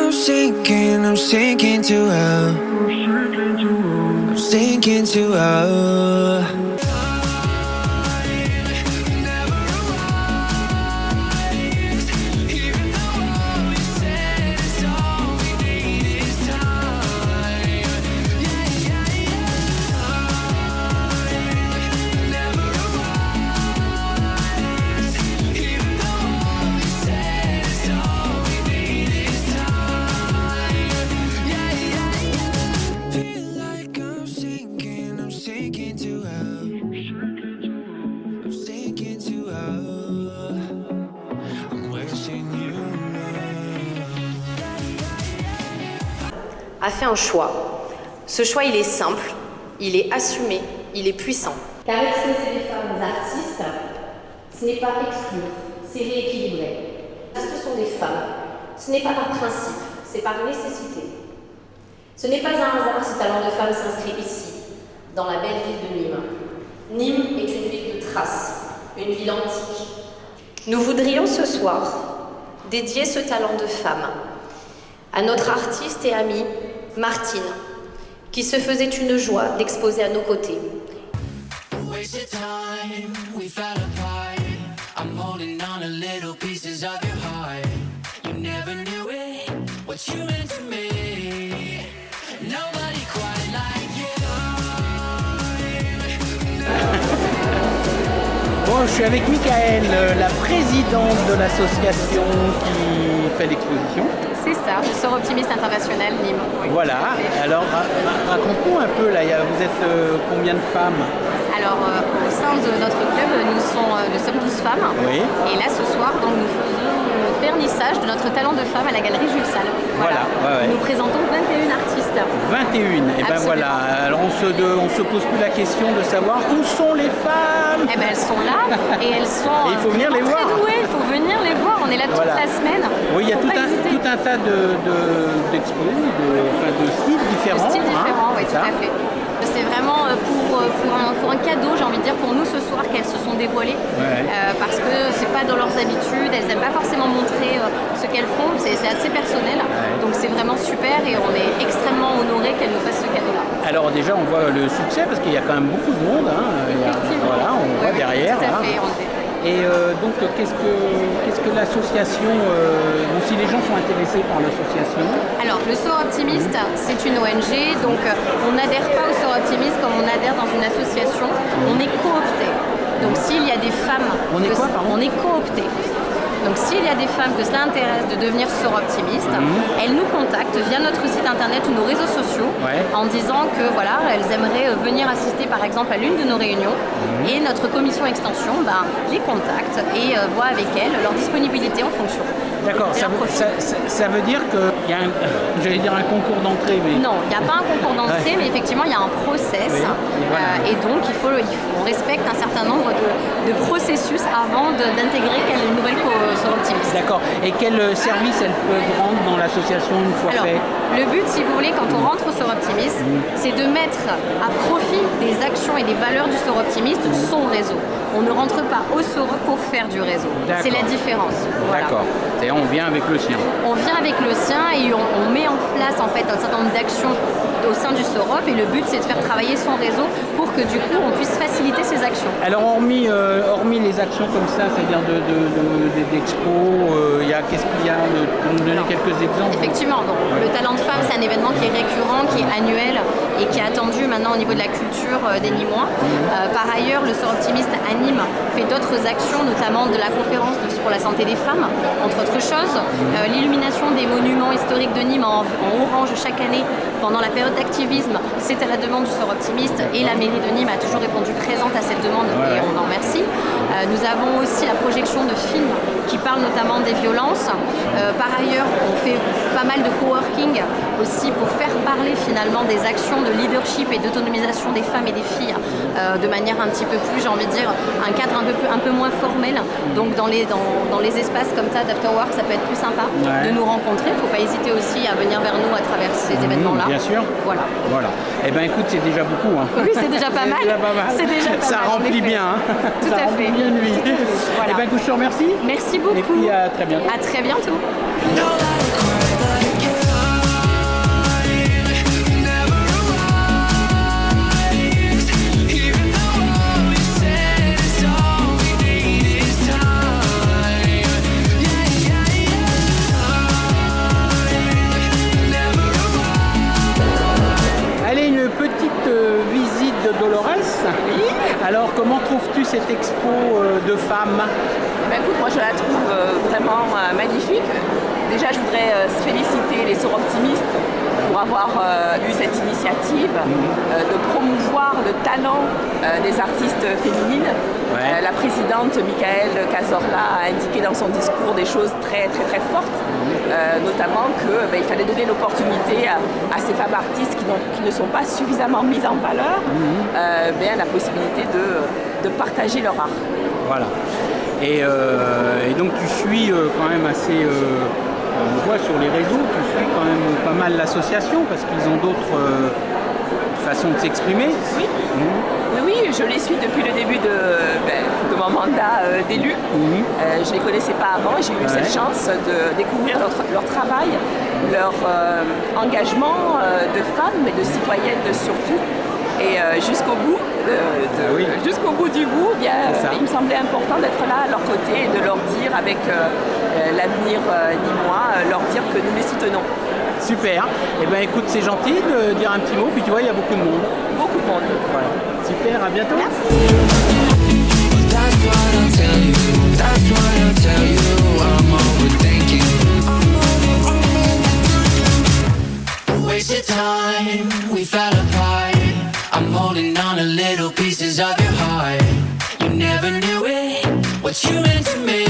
I'm sinking too hell. I'm sinking too hell. A fait un choix. Ce choix, il est simple, il est assumé, il est puissant. Car exposer les femmes artistes, ce n'est pas exclure, c'est rééquilibrer. Ce sont des femmes. Ce n'est pas par principe, c'est par nécessité. Ce n'est pas un hasard si Talent de Femme s'inscrit ici, dans la belle ville de Nîmes. Nîmes est une ville de traces, une ville antique. Nous voudrions ce soir dédier ce talent de femme à notre artiste et amie, Martine, qui se faisait une joie d'exposer à nos côtés. Bon, je suis avec Michael, la présidente de l'association qui fait l'exposition. C'est ça, le Sort Optimiste International Nîmes. Oui, voilà, alors raconte-nous un peu, là, vous êtes combien de femmes? Alors, au sein de notre club, nous sommes 12 femmes. Oui. Et là, ce soir, donc, nous faisons le vernissage de notre talent de femme à la galerie Jules Salle. Voilà. Ouais. Nous présentons 21 artistes. 21, et ben voilà. Alors, on se pose plus la question de savoir où sont les femmes. Eh ben, elles sont là et elles sont il faut venir les voir. très douées. Il faut venir les voir. On est là toute la semaine. Oui, il y a tout un tas d'expos, de styles différents. De styles différents, oui, tout ça. à fait. C'est vraiment pour un cadeau, j'ai envie de dire, pour nous ce soir qu'elles se sont dévoilées. Ouais. Parce que c'est pas dans leurs habitudes, elles n'aiment pas forcément montrer ce qu'elles font, c'est assez personnel. Ouais. Donc c'est vraiment super et on est extrêmement honorés qu'elles nous fassent ce cadeau-là. Alors déjà on voit le succès parce qu'il y a quand même beaucoup de monde. Voilà, on voit derrière. Tout à fait, Et donc qu'est-ce que l'association, si les gens sont intéressés par l'association? Alors le Sort Optimiste, c'est une ONG, donc on n'adhère pas au Sort Optimiste comme on adhère dans une association, on est coopté. Donc s'il y a des femmes... On est quoi, pardon? On est coopté. Donc s'il y a des femmes que cela intéresse de devenir Sort Optimiste, elles nous contactent via notre site internet ou nos réseaux sociaux en disant que voilà, elles aimeraient venir assister par exemple à l'une de nos réunions et notre commission extension les contacte et voit avec elles leur disponibilité en fonction. D'accord, ça veut dire qu'il y a un concours d'entrée, mais... Non, il n'y a pas un concours d'entrée, mais effectivement il y a un process et donc on respecte un certain nombre de processus avant d'intégrer une nouvelle Sort Optimiste. D'accord. Et quel service elles peuvent rendre dans l'association une fois fait? Le but, si vous voulez, quand on rentre au Sort Optimiste, c'est de mettre à profit des actions et des valeurs du Sort Optimiste son réseau. On ne rentre pas au Sort pour faire du réseau. C'est la différence. Voilà. D'accord. C'est-à-dire on vient avec le sien. On vient avec le sien et on met en place en fait un certain nombre d'actions au sein du Sorop et le but c'est de faire travailler son réseau pour que du coup on puisse faciliter ses actions. Alors hormis les actions comme ça, c'est-à-dire d'expos, qu'est-ce qu'il y a? Pour nous donner quelques exemples? Effectivement, donc, le Talent de Femme c'est un événement qui est récurrent, qui est annuel et qui est attendu maintenant au niveau de la culture des Nîmois. Par ailleurs, le Sort Optimiste à Nîmes fait d'autres actions, notamment de la conférence pour la santé des femmes, entre autres choses. L'illumination des monuments historiques de Nîmes en orange chaque année pendant la période d'activisme, c'est à la demande du Sort Optimiste et la mairie de Nîmes a toujours répondu présente à cette demande et on en remercie. Nous avons aussi la projection de films qui parlent notamment des violences. Par ailleurs, on fait pas mal de coworking aussi pour faire parler finalement des actions de leadership et d'autonomisation des femmes et des filles de manière un petit peu plus, j'ai envie de dire, un cadre un peu moins formel. Donc dans les espaces comme ça d'afterwork, ça peut être plus sympa de nous rencontrer. Il ne faut pas hésiter aussi à venir vers nous à travers ces événements-là. Bien sûr. Voilà. Eh bien écoute, c'est déjà beaucoup. Hein. Oui, c'est déjà pas mal. C'est déjà pas ça mal, remplit bien. Tout ça à remplit fait. bien une vie. Voilà. Eh bien écoute, je te remercie. Merci beaucoup. Et puis à très bientôt. À très bientôt. No, I cried like Dolores. Oui. Alors, comment trouves-tu cette expo de femmes? Ben écoute, moi je la trouve vraiment magnifique. Déjà, je voudrais féliciter les Sœurs Optimistes pour avoir eu cette initiative de promouvoir le talent des artistes féminines. Ouais. La présidente Michaëlle Cazorla a indiqué dans son discours des choses très très très fortes, notamment qu'il fallait donner l'opportunité à ces femmes artistes qui ne sont pas suffisamment mises en valeur, la possibilité de partager leur art. Voilà. Et donc tu suis quand même assez, on voit sur les réseaux, tu suis quand même pas mal l'association parce qu'ils ont d'autres façons de s'exprimer. Oui. Oui, je les suis depuis le début de mon mandat d'élu. Je ne les connaissais pas avant et j'ai eu cette chance de découvrir leur travail, leur engagement de femmes et de citoyennes surtout. Et jusqu'au bout, jusqu'au bout du bout, il me semblait important d'être là à leur côté et de leur dire avec l'avenir nîmois, leur dire que nous les soutenons. Super. Eh bien écoute, c'est gentil de dire un petit mot, puis tu vois, il y a beaucoup de monde. Beaucoup de monde. Voilà. Super, à bientôt. Merci. That's what I'll tell you. That's what I'll tell you. I'm overthinking. Wasted time, we fell apart. I'm holding on to little pieces of your heart. You never knew it, what you meant to me.